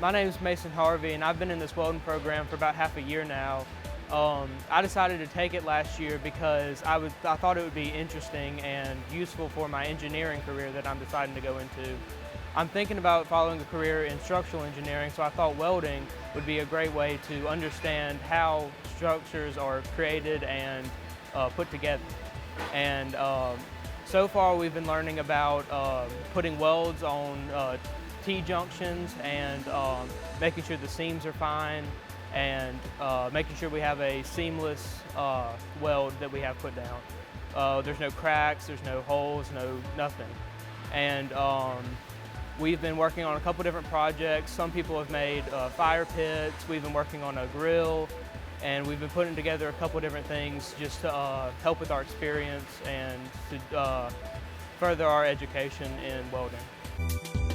My name is Mason Harvey, and I've been in this welding program for about half a year now. I decided to take it last year because I thought it would be interesting and useful for my engineering career that I'm deciding to go into. I'm thinking about following a career in structural engineering, so I thought welding would be a great way to understand how structures are created and put together. And so far we've been learning about putting welds on T-junctions and making sure the seams are fine, and making sure we have a seamless weld that we have put down. There's no cracks, there's no holes, nothing. And we've been working on a couple different projects. Some people have made fire pits, we've been working on a grill, and we've been putting together a couple different things just to help with our experience and to further our education in welding.